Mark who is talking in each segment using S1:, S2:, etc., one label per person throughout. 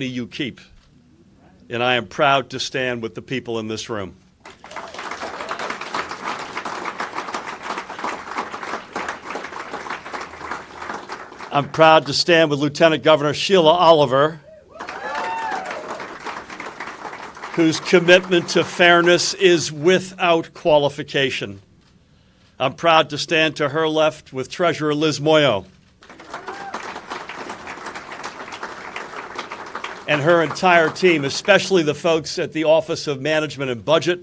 S1: you keep. And I am proud to stand with the people in this room. I'm proud to stand with Lieutenant Governor Sheila Oliver, whose commitment to fairness is without qualification. I'm proud to stand to her left with Treasurer Liz Moyo and her entire team, especially the folks at the Office of Management and Budget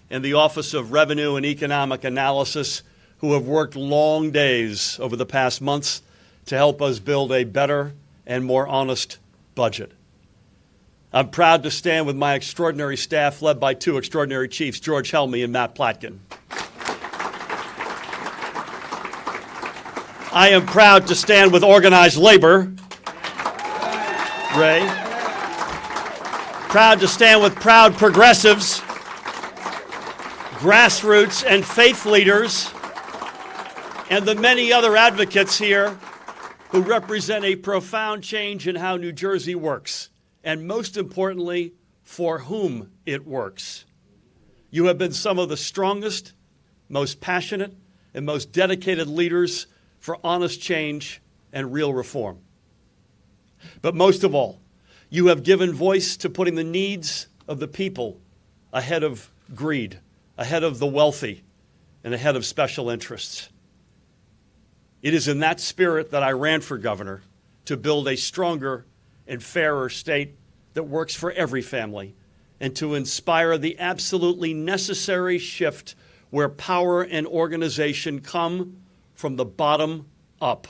S1: and the Office of Revenue and Economic Analysis, who have worked long days over the past months to help us build a better and more honest budget. I'm proud to stand with my extraordinary staff led by two extraordinary chiefs, George Helmy and Matt Platkin. I am proud to stand with organized labor, Ray. Proud to stand with proud progressives, grassroots and faith leaders, and the many other advocates here who represent a profound change in how New Jersey works, and most importantly, for whom it works. You have been some of the strongest, most passionate, and most dedicated leaders for honest change and real reform. But most of all, you have given voice to putting the needs of the people ahead of greed, ahead of the wealthy, and ahead of special interests. It is in that spirit that I ran for governor, to build a stronger and fairer state that works for every family, and to inspire the absolutely necessary shift where power and organization come from the bottom up.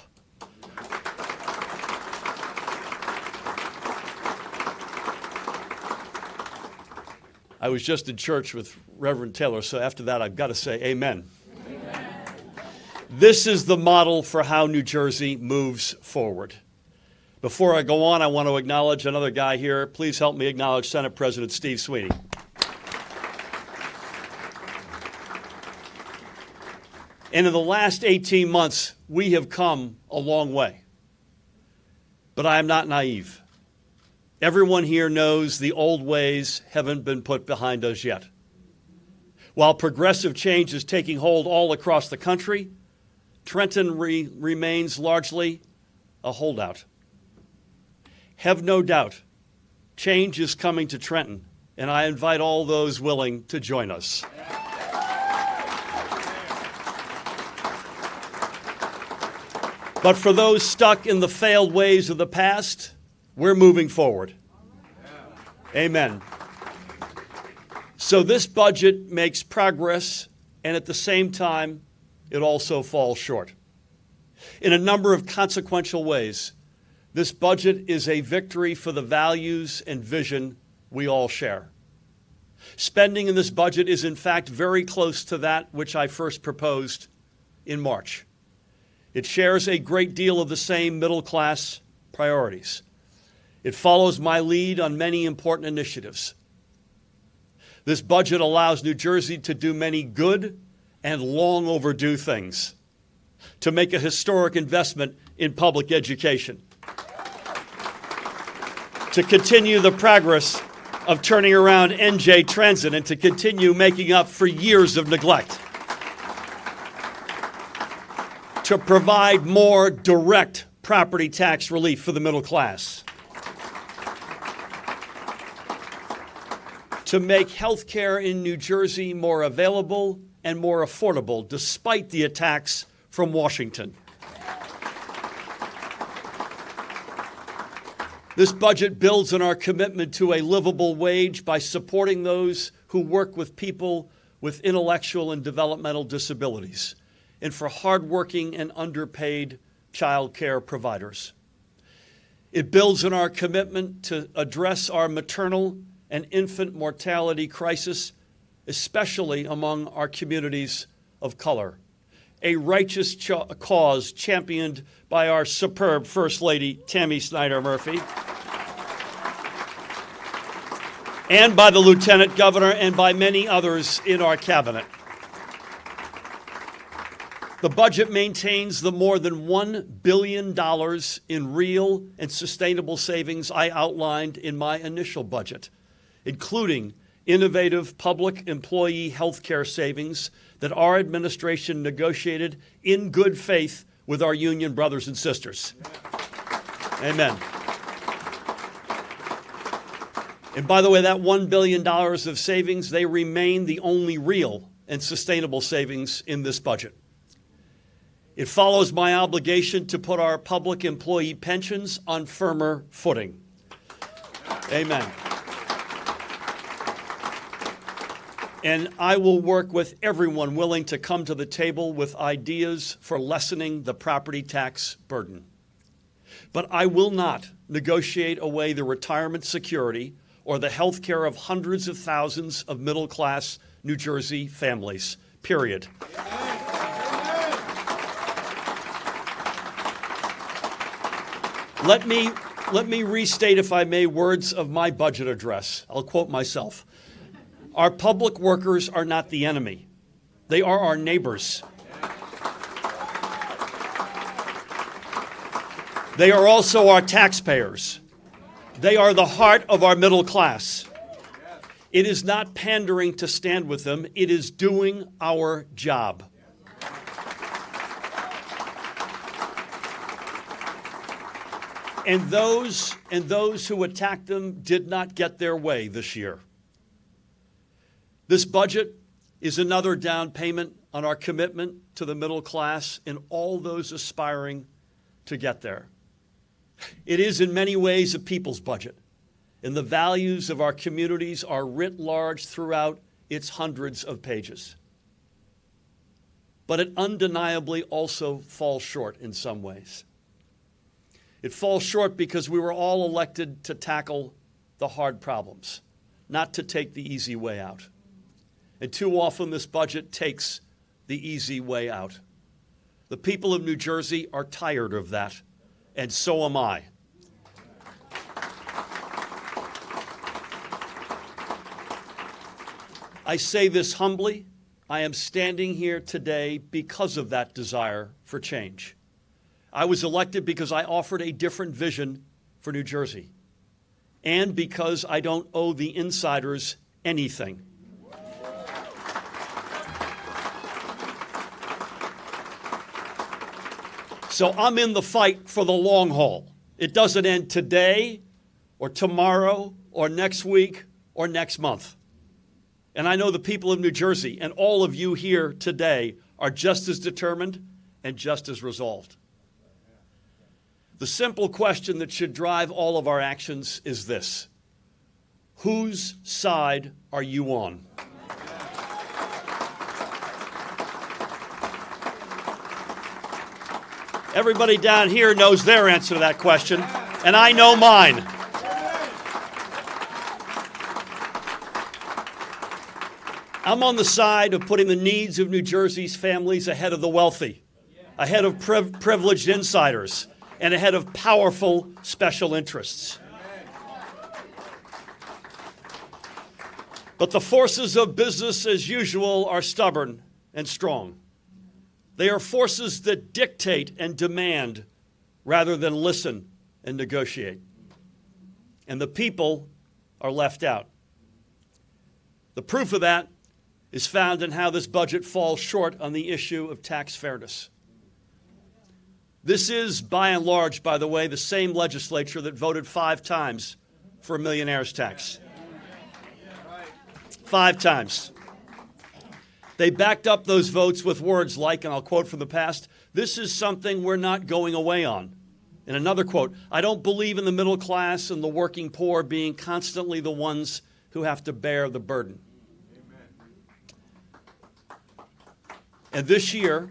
S1: I was just in church with Reverend Taylor, so after that I've got to say amen. Amen. This is the model for how New Jersey moves forward. Before I go on, I want to acknowledge another guy here. Please help me acknowledge Senate President Steve Sweeney. And in the last 18 months, we have come a long way. But I am not naive. Everyone here knows the old ways haven't been put behind us yet. While progressive change is taking hold all across the country, Trenton remains largely a holdout. Have no doubt, change is coming to Trenton, and I invite all those willing to join us. But for those stuck in the failed ways of the past, we're moving forward. Amen. So this budget makes progress, and at the same time, it also falls short. In a number of consequential ways, this budget is a victory for the values and vision we all share. Spending in this budget is, in fact, very close to that which I first proposed in March. It shares a great deal of the same middle-class priorities. It follows my lead on many important initiatives. This budget allows New Jersey to do many good and long overdue things, to make a historic investment in public education, to continue the progress of turning around NJ Transit and to continue making up for years of neglect, to provide more direct property tax relief for the middle class, to make health care in New Jersey more available and more affordable, despite the attacks from Washington. This budget builds on our commitment to a livable wage by supporting those who work with people with intellectual and developmental disabilities, and for hardworking and underpaid child care providers. It builds on our commitment to address our maternal and infant mortality crisis, especially among our communities of color, a righteous cause championed by our superb First Lady, Tammy Snyder Murphy, and by the Lieutenant Governor and by many others in our cabinet. The budget maintains the more than $1 billion in real and sustainable savings I outlined in my initial budget, including innovative public employee health care savings that our administration negotiated in good faith with our union brothers and sisters. Amen. And by the way, that $1 billion of savings, they remain the only real and sustainable savings in this budget. It follows my obligation to put our public employee pensions on firmer footing. Amen. And I will work with everyone willing to come to the table with ideas for lessening the property tax burden. But I will not negotiate away the retirement security or the health care of hundreds of thousands of middle-class New Jersey families, period. Let me restate, if I may, words of my budget address. I'll quote myself. Our public workers are not the enemy. They are our neighbors. They are also our taxpayers. They are the heart of our middle class. It is not pandering to stand with them. It is doing our job. And those who attacked them did not get their way this year. This budget is another down payment on our commitment to the middle class and all those aspiring to get there. It is in many ways a people's budget, and the values of our communities are writ large throughout its hundreds of pages. But it undeniably also falls short in some ways. It falls short because we were all elected to tackle the hard problems, not to take the easy way out. And too often this budget takes the easy way out. The people of New Jersey are tired of that, and so am I. I say this humbly. I am standing here today because of that desire for change. I was elected because I offered a different vision for New Jersey, and because I don't owe the insiders anything. So I'm in the fight for the long haul. It doesn't end today or tomorrow or next week or next month. And I know the people of New Jersey and all of you here today are just as determined and just as resolved. The simple question that should drive all of our actions is this: whose side are you on? Everybody down here knows their answer to that question, and I know mine. I'm on the side of putting the needs of New Jersey's families ahead of the wealthy, ahead of privileged insiders, and ahead of powerful special interests. But the forces of business as usual are stubborn and strong. They are forces that dictate and demand rather than listen and negotiate. And the people are left out. The proof of that is found in how this budget falls short on the issue of tax fairness. This is, by and large, by the way, the same legislature that voted 5 times for a millionaire's tax. 5 times. They backed up those votes with words like, and I'll quote from the past, "This is something we're not going away on." And another quote, "I don't believe in the middle class and the working poor being constantly the ones who have to bear the burden." And this year,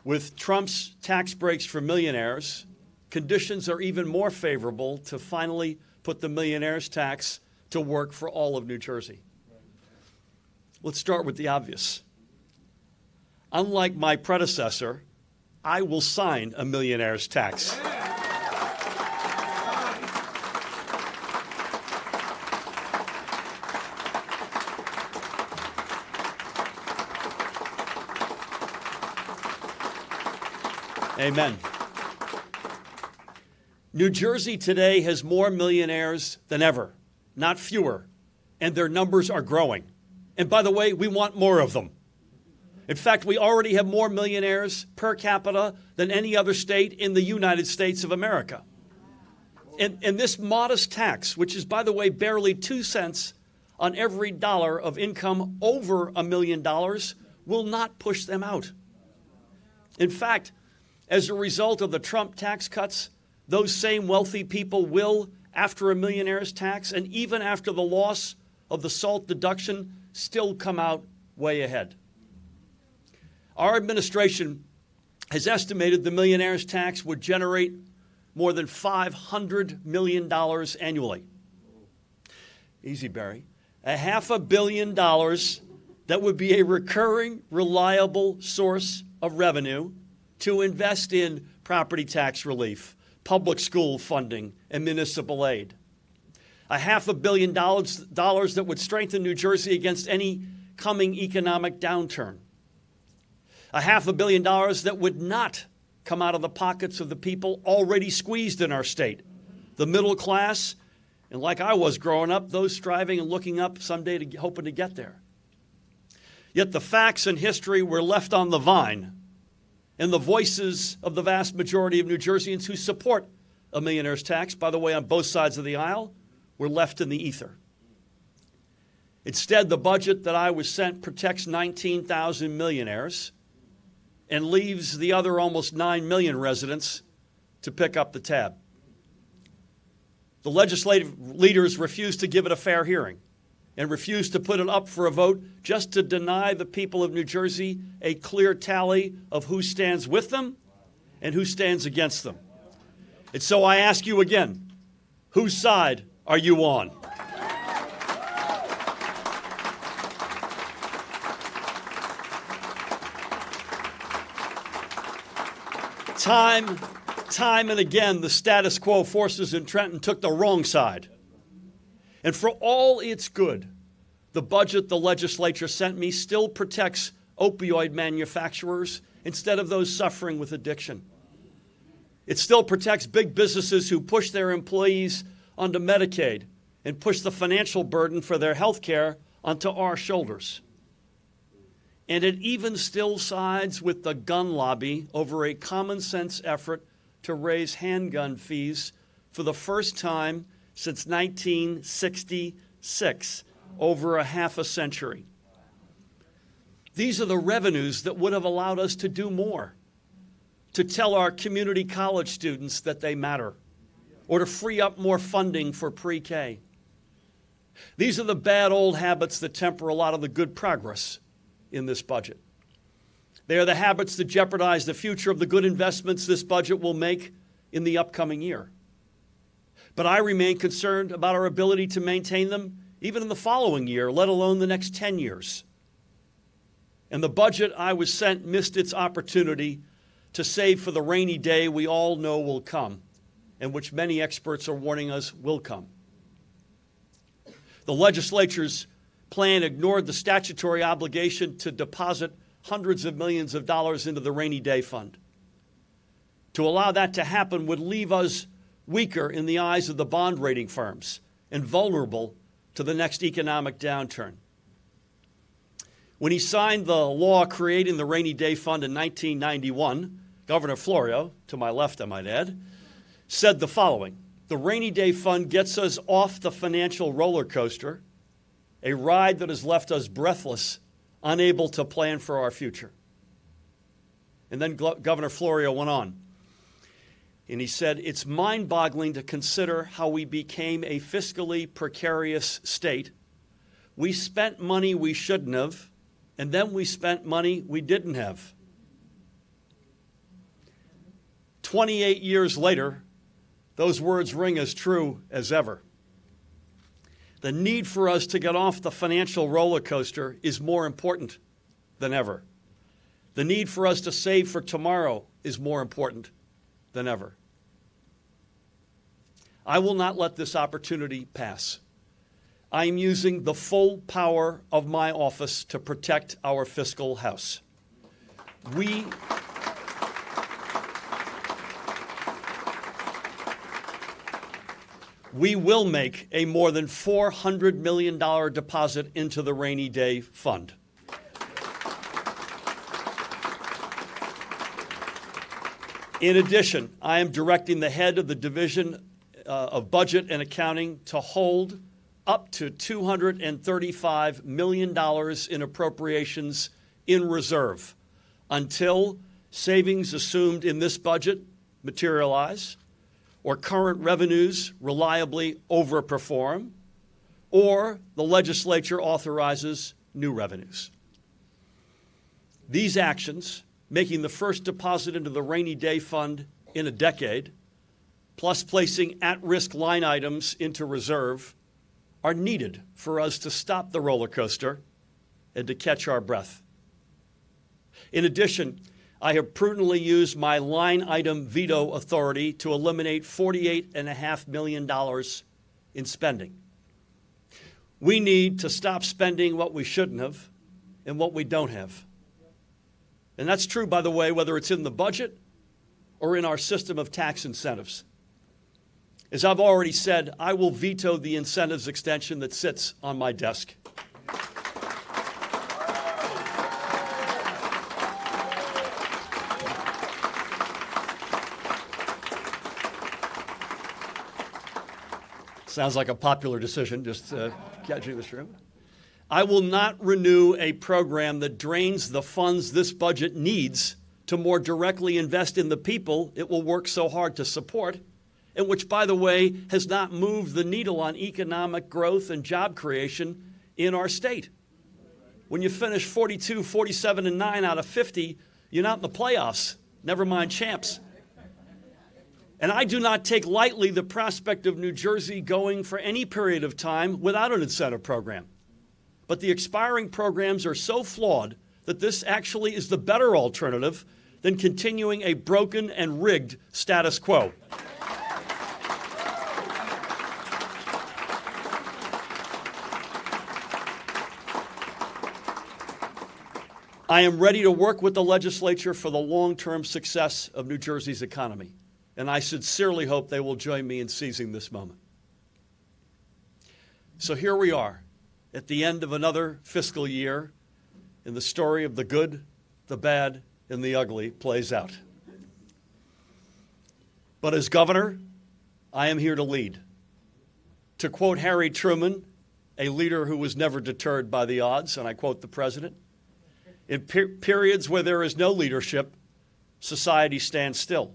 S1: with Trump's tax breaks for millionaires, conditions are even more favorable to finally put the millionaire's tax to work for all of New Jersey. Let's start with the obvious. Unlike my predecessor, I will sign a millionaire's tax. Amen. New Jersey today has more millionaires than ever, not fewer, and their numbers are growing. And by the way, we want more of them. In fact, we already have more millionaires per capita than any other state in the United States of America. And this modest tax, which is, by the way, barely 2 cents on every dollar of income over $1 million, will not push them out. In fact, as a result of the Trump tax cuts, those same wealthy people will, after a millionaire's tax and even after the loss of the SALT deduction, still come out way ahead. Our administration has estimated the millionaire's tax would generate more than $500 million annually. Easy, Barry. $500 million that would be a recurring, reliable source of revenue to invest in property tax relief, public school funding, and municipal aid. $500 million that would strengthen New Jersey against any coming economic downturn. $500 million that would not come out of the pockets of the people already squeezed in our state, the middle class, and like I was growing up, those striving and looking up someday hoping to get there. Yet the facts and history were left on the vine, and the voices of the vast majority of New Jerseyans who support a millionaire's tax, by the way, on both sides of the aisle, were left in the ether. Instead, the budget that I was sent protects 19,000 millionaires and leaves the other almost 9 million residents to pick up the tab. The legislative leaders refused to give it a fair hearing and refused to put it up for a vote just to deny the people of New Jersey a clear tally of who stands with them and who stands against them. And so I ask you again, whose side are you on? Time and again, the status quo forces in Trenton took the wrong side. And for all its good, the budget the legislature sent me still protects opioid manufacturers instead of those suffering with addiction. It still protects big businesses who push their employees onto Medicaid and push the financial burden for their health care onto our shoulders. And it even still sides with the gun lobby over a common sense effort to raise handgun fees for the first time since 1966, over a half a century. These are the revenues that would have allowed us to do more, to tell our community college students that they matter, or to free up more funding for pre-K. These are the bad old habits that temper a lot of the good progress in this budget. They are the habits that jeopardize the future of the good investments this budget will make in the upcoming year. But I remain concerned about our ability to maintain them even in the following year, let alone the next 10 years. And the budget I was sent missed its opportunity to save for the rainy day we all know will come, and which many experts are warning us will come. The legislature's plan ignored the statutory obligation to deposit hundreds of millions of dollars into the rainy day fund. To allow that to happen would leave us weaker in the eyes of the bond rating firms and vulnerable to the next economic downturn. When he signed the law creating the rainy day fund in 1991, Governor Florio, to my left I might add, said the following: "The rainy day fund gets us off the financial roller coaster, a ride that has left us breathless, unable to plan for our future." And then Governor Florio went on, and he said, "It's mind-boggling to consider how we became a fiscally precarious state. We spent money we shouldn't have, and then we spent money we didn't have." 28 years later, those words ring as true as ever. The need for us to get off the financial roller coaster is more important than ever. The need for us to save for tomorrow is more important than ever. I will not let this opportunity pass. I am using the full power of my office to protect our fiscal house. we will make a more than $400 million deposit into the rainy day fund. In addition, I am directing the head of the Division of Budget and Accounting to hold up to $235 million in appropriations in reserve until savings assumed in this budget materialize, or current revenues reliably overperform, or the legislature authorizes new revenues. These actions, making the first deposit into the rainy day fund in a decade, plus placing at-risk line items into reserve, are needed for us to stop the roller coaster and to catch our breath. In addition, I have prudently used my line item veto authority to eliminate $48.5 million in spending. We need to stop spending what we shouldn't have and what we don't have. And that's true, by the way, whether it's in the budget or in our system of tax incentives. As I've already said, I will veto the incentives extension that sits on my desk. Sounds like a popular decision, just catching this room. I will not renew a program that drains the funds this budget needs to more directly invest in the people it will work so hard to support, and which, by the way, has not moved the needle on economic growth and job creation in our state. When you finish 42, 47, and 9 out of 50, you're not in the playoffs, never mind champs. And I do not take lightly the prospect of New Jersey going for any period of time without an incentive program. But the expiring programs are so flawed that this actually is the better alternative than continuing a broken and rigged status quo. I am ready to work with the legislature for the long-term success of New Jersey's economy, and I sincerely hope they will join me in seizing this moment. So here we are, at the end of another fiscal year, and the story of the good, the bad, and the ugly plays out. But as governor, I am here to lead. To quote Harry Truman, a leader who was never deterred by the odds, and I quote the president, in periods where there is no leadership, society stands still.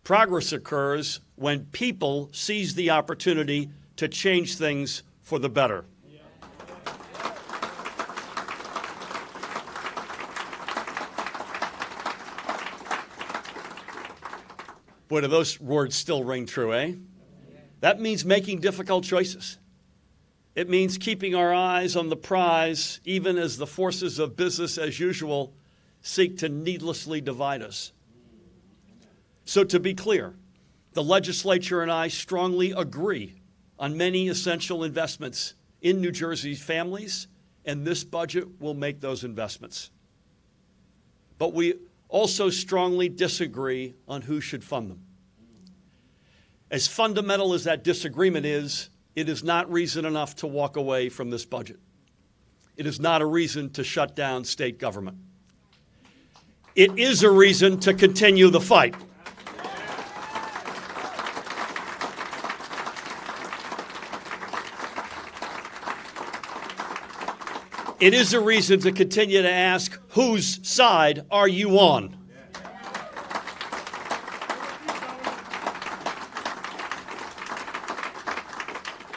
S1: Progress occurs when people seize the opportunity to change things for the better. Boy, do those words still ring true, eh? That means making difficult choices. It means keeping our eyes on the prize, even as the forces of business as usual seek to needlessly divide us. So to be clear, the legislature and I strongly agree on many essential investments in New Jersey's families, and this budget will make those investments. But we also strongly disagree on who should fund them. As fundamental as that disagreement is, it is not reason enough to walk away from this budget. It is not a reason to shut down state government. It is a reason to continue the fight. It is a reason to continue to ask, whose side are you on?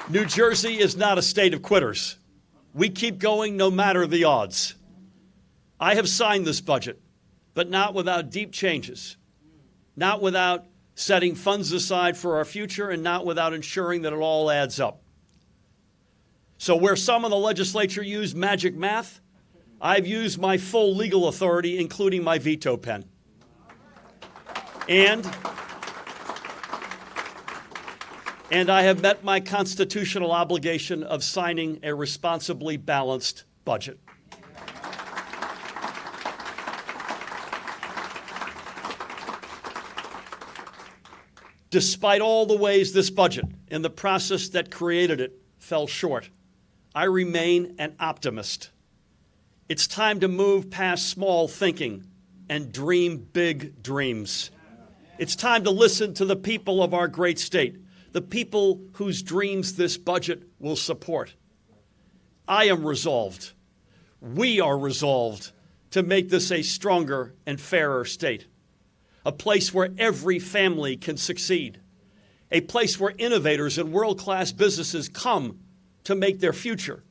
S1: New Jersey is not a state of quitters. We keep going no matter the odds. I have signed this budget, but not without deep changes, not without setting funds aside for our future, and not without ensuring that it all adds up. So where some in the legislature use magic math, I've used my full legal authority, including my veto pen. And I have met my constitutional obligation of signing a responsibly balanced budget. Despite all the ways this budget and the process that created it fell short, I remain an optimist. It's time to move past small thinking and dream big dreams. It's time to listen to the people of our great state, the people whose dreams this budget will support. I am resolved. We are resolved to make this a stronger and fairer state, a place where every family can succeed, a place where innovators and world-class businesses come to make their future,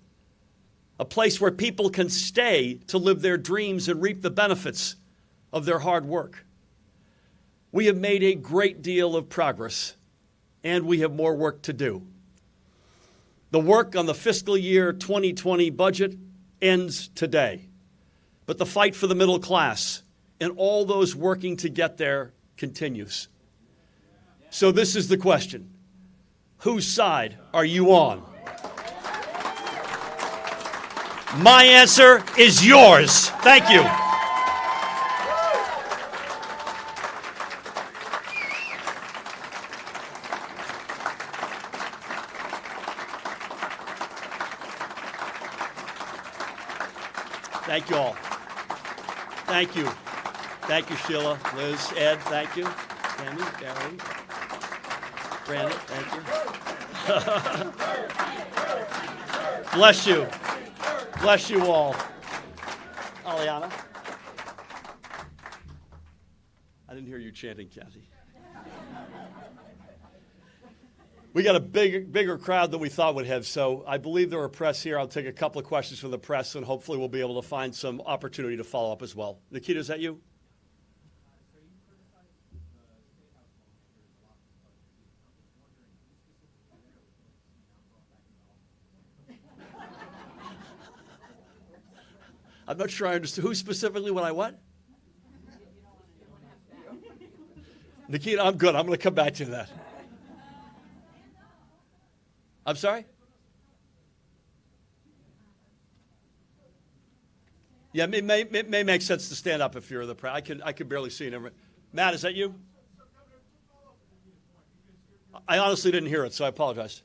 S1: a place where people can stay to live their dreams and reap the benefits of their hard work. We have made a great deal of progress, and we have more work to do. The work on the fiscal year 2020 budget ends today, but the fight for the middle class and all those working to get there continues. So this is the question: whose side are you on? My answer is yours. Thank you. Thank you all. Thank you. Thank you, Sheila, Liz, Ed, thank you. Tammy, Gary, Brandon, thank you. Bless you. Bless you all. Aliana. I didn't hear you chanting, Kathy. We got a bigger crowd than we thought we'd have, so I believe there are press here. I'll take a couple of questions from the press, and hopefully we'll be able to find some opportunity to follow up as well. Nikita, is that you? I'm not sure I understood. Who specifically when I what? Nikita, I'm good. I'm going to come back to that. I'm sorry? Yeah, it may make sense to stand up if you're the press. I can barely see you. Matt, is that you? I honestly didn't hear it, so I apologize.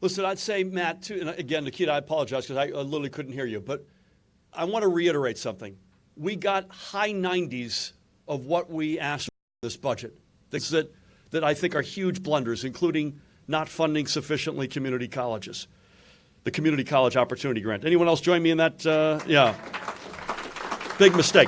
S1: Listen, I'd say, Matt, too, and again, Nikita, I apologize because I literally couldn't hear you, but I want to reiterate something. We got high 90s of what we asked for this budget. Things that I think are huge blunders, including not funding sufficiently community colleges, the Community College Opportunity Grant. Anyone else join me in that? Yeah. Big mistake.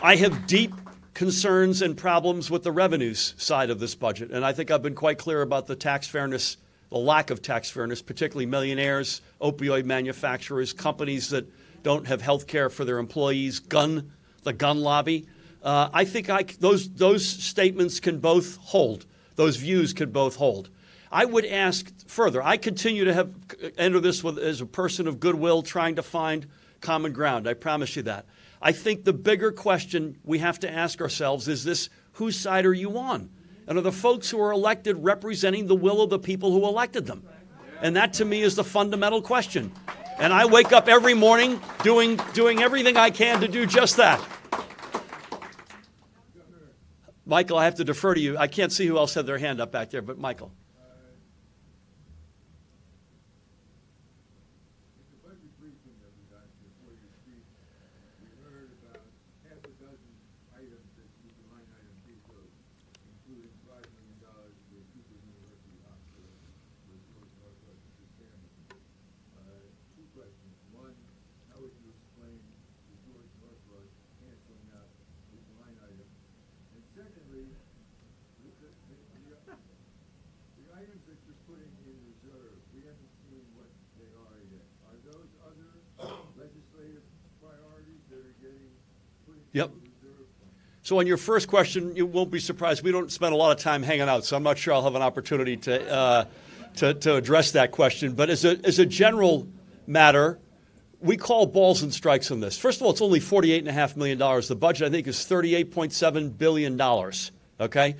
S1: I have deep concerns and problems with the revenues side of this budget. And I think I've been quite clear about the tax fairness, the lack of tax fairness, particularly millionaires, opioid manufacturers, companies that don't have health care for their employees, the gun lobby. I think those statements can both hold. Those views can both hold. I would ask further. I continue to enter this as a person of goodwill, trying to find common ground. I promise you that. I think the bigger question we have to ask ourselves is this: whose side are you on? And are the folks who are elected representing the will of the people who elected them? And that, to me, is the fundamental question. And I wake up every morning doing everything I can to do just that. Michael, I have to defer to you. I can't see who else had their hand up back there, but Michael. Yep. So on your first question, you won't be surprised. We don't spend a lot of time hanging out, so I'm not sure I'll have an opportunity to address that question. But as a general matter, we call balls and strikes on this. First of all, it's only $48.5 million. The budget, I think, is $38.7 billion, okay?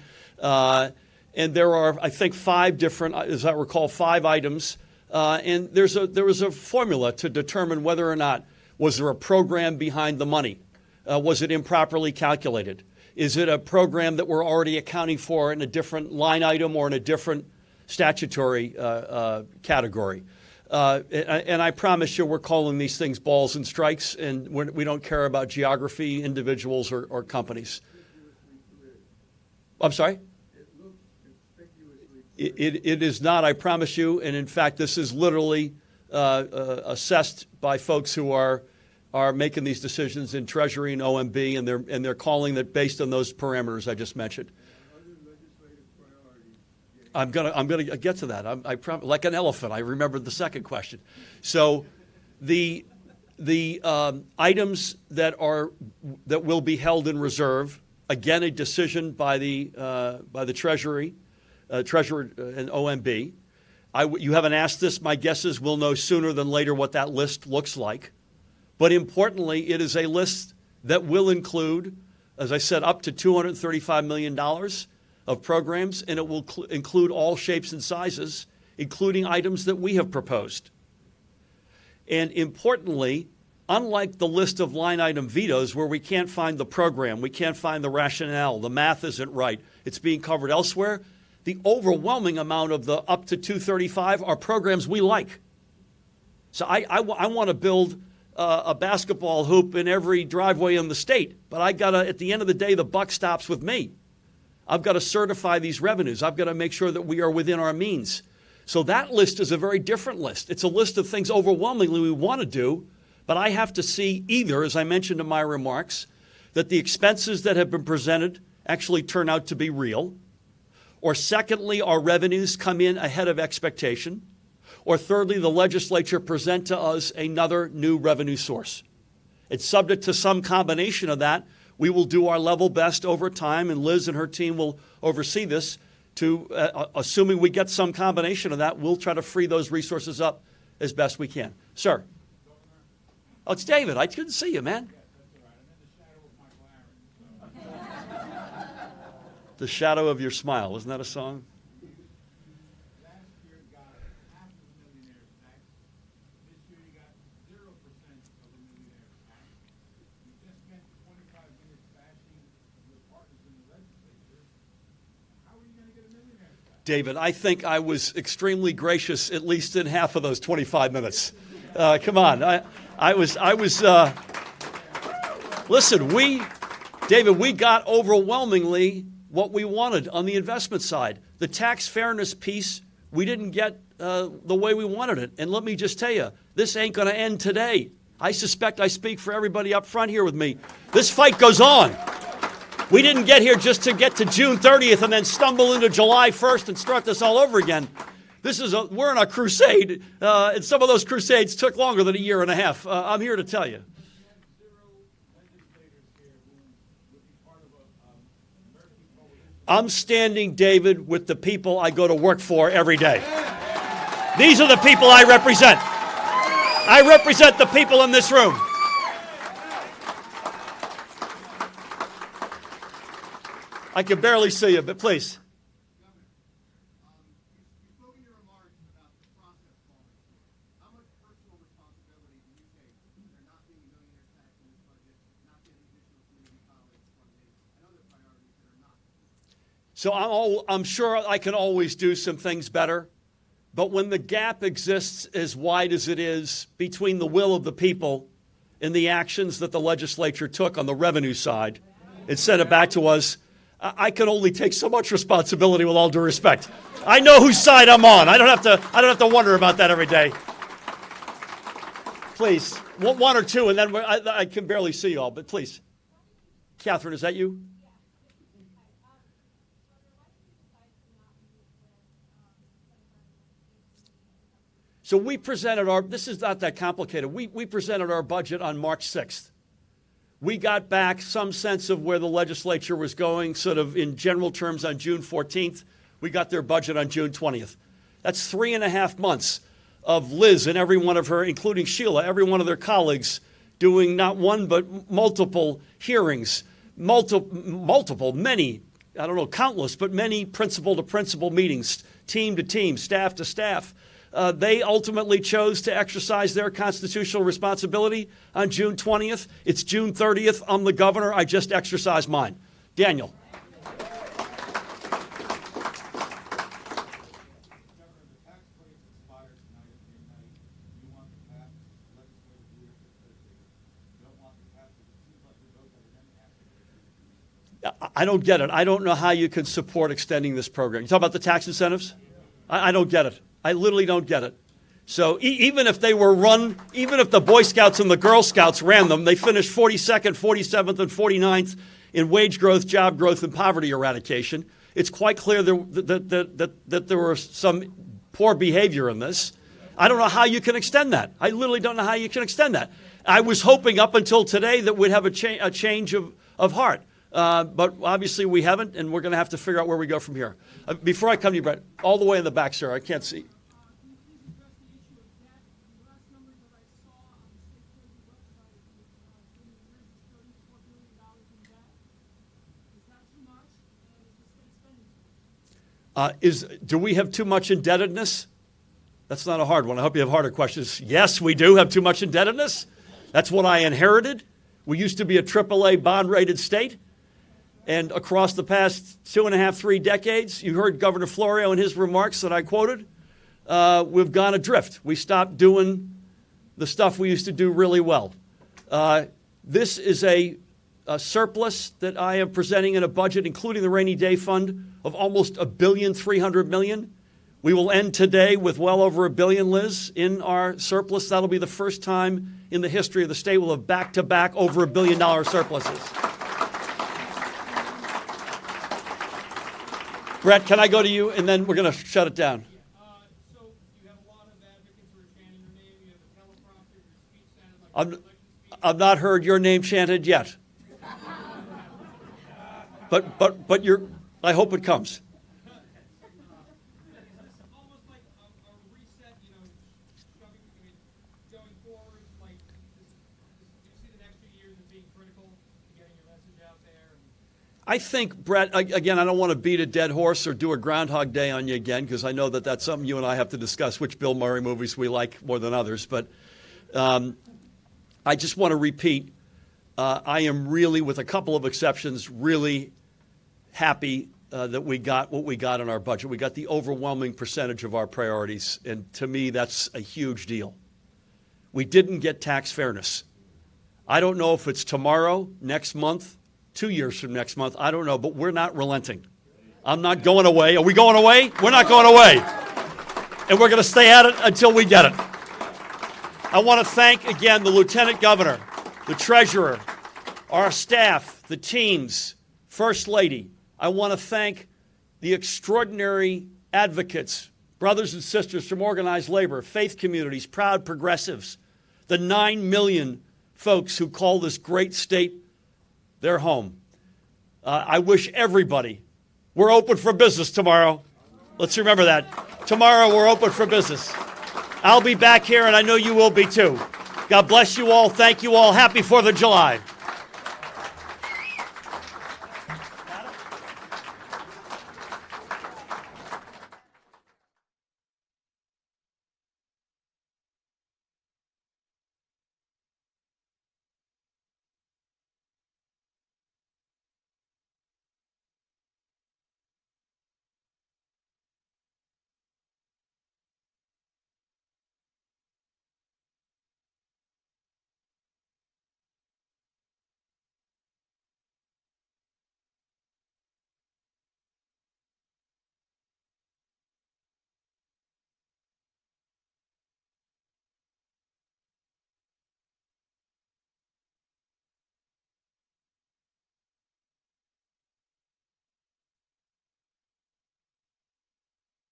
S1: And there are, I think, 5 different, as I recall, 5 items. And there was a formula to determine whether or not was there a program behind the money. Was it improperly calculated? Is it a program that we're already accounting for in a different line item or in a different statutory category? And I promise you we're calling these things balls and strikes, and we don't care about geography, individuals, or companies. I'm sorry? It is not, I promise you. And in fact, this is literally assessed by folks who are making these decisions in Treasury and OMB, and they're calling it based on those parameters I just mentioned. I'm gonna get to that. I promise, like an elephant. I remembered the second question. So, the items that will be held in reserve, again, a decision by the Treasury, Treasurer and OMB. You haven't asked this. My guess is we'll know sooner than later what that list looks like. But importantly, it is a list that will include, as I said, up to $235 million of programs, and it will include all shapes and sizes, including items that we have proposed. And importantly, unlike the list of line item vetoes where we can't find the program, we can't find the rationale, the math isn't right, it's being covered elsewhere, the overwhelming amount of the up to 235 are programs we like. So I want to build a basketball hoop in every driveway in the state, but at the end of the day, the buck stops with me. I've got to certify these revenues. I've got to make sure that we are within our means. So that list is a very different list. It's a list of things overwhelmingly we want to do, but I have to see either, as I mentioned in my remarks, that the expenses that have been presented actually turn out to be real, or secondly, our revenues come in ahead of expectation, or thirdly, the legislature present to us another new revenue source. It's subject to some combination of that. We will do our level best over time, and Liz and her team will oversee this to, assuming we get some combination of that, we'll try to free those resources up as best we can. Sir. Oh, it's David. I couldn't see you, man. The shadow of your smile. Wasn't that a song? David, I think I was extremely gracious, at least in half of those 25 minutes. Come on. I was listen, David, we got overwhelmingly what we wanted on the investment side. The tax fairness piece, we didn't get the way we wanted it. And let me just tell you, this ain't going to end today. I suspect I speak for everybody up front here with me. This fight goes on. We didn't get here just to get to June 30th and then stumble into July 1st and start this all over again. We're on a crusade, and some of those crusades took longer than a year and a half. I'm here to tell you. I'm standing, David, with the people I go to work for every day. These are the people I represent. I represent the people in this room. I can barely see you, but please. So I'm sure I can always do some things better, but when the gap exists as wide as it is between the will of the people and the actions that the legislature took on the revenue side and sent it back to us, I can only take so much responsibility, with all due respect. I know whose side I'm on. I don't have to wonder about that every day. Please, one or two, and then I can barely see you all, but please. Catherine, is that you? So we presented this is not that complicated. We presented our budget on March 6th. We got back some sense of where the legislature was going, sort of in general terms, on June 14th. We got their budget on June 20th. That's 3.5 months of Liz and every one of her, including Sheila, every one of their colleagues, doing not one but multiple hearings, many, I don't know, countless, but many principal-to-principal meetings, team to team, staff to staff. They ultimately chose to exercise their constitutional responsibility on June 20th. It's June 30th. I'm the governor. I just exercised mine. Daniel. I don't get it. I don't know how you can support extending this program. You talk about the tax incentives? I don't get it. I literally don't get it. So even if they were run, even if the Boy Scouts and the Girl Scouts ran them, they finished 42nd, 47th, and 49th in wage growth, job growth, and poverty eradication. It's quite clear that there was some poor behavior in this. I don't know how you can extend that. I literally don't know how you can extend that. I was hoping up until today that we'd have a change of heart. But obviously we haven't, and we're going to have to figure out where we go from here. Before I come to you, Brett, all the way in the back, sir, I can't see. Do we have too much indebtedness? That's not a hard one. I hope you have harder questions. Yes, we do have too much indebtedness. That's what I inherited. We used to be a AAA bond-rated state. And across the past 2.5, 3 decades, you heard Governor Florio in his remarks that I quoted, we've gone adrift. We stopped doing the stuff we used to do really well. This is a surplus that I am presenting in a budget, including the rainy day fund, of almost $1.3 billion. We will end today with well over $1 billion, Liz, in our surplus. That'll be the first time in the history of the state we'll have back-to-back over $1 billion surpluses. Brett, can I go to you, and then we're going to shut it down.
S2: So you have a lot of advocates who are chanting your name. You have a teleprompter, your speech sounded like an election speech.
S1: I've not heard your name chanted yet. But I hope it comes.
S2: Is this almost like a reset, going forward, like, do you see the next few years as being critical to getting your message out there?
S1: I think, Brett, again, I don't want to beat a dead horse or do a Groundhog Day on you again, because I know that that's something you and I have to discuss, which Bill Murray movies we like more than others. But I just want to repeat, I am really, with a couple of exceptions, really happy that we got what we got in our budget. We got the overwhelming percentage of our priorities, and to me, that's a huge deal. We didn't get tax fairness. I don't know if it's tomorrow, next month, 2 years from next month, I don't know, but we're not relenting. I'm not going away. Are we going away? We're not going away. And we're going to stay at it until we get it. I want to thank, again, the Lieutenant Governor, the Treasurer, our staff, the teams, First Lady. I want to thank the extraordinary advocates, brothers and sisters from organized labor, faith communities, proud progressives, the 9 million folks who call this great state their home. I wish everybody, we're open for business tomorrow. Let's remember that. Tomorrow we're open for business. I'll be back here, and I know you will be too. God bless you all. Thank you all. Happy 4th of July.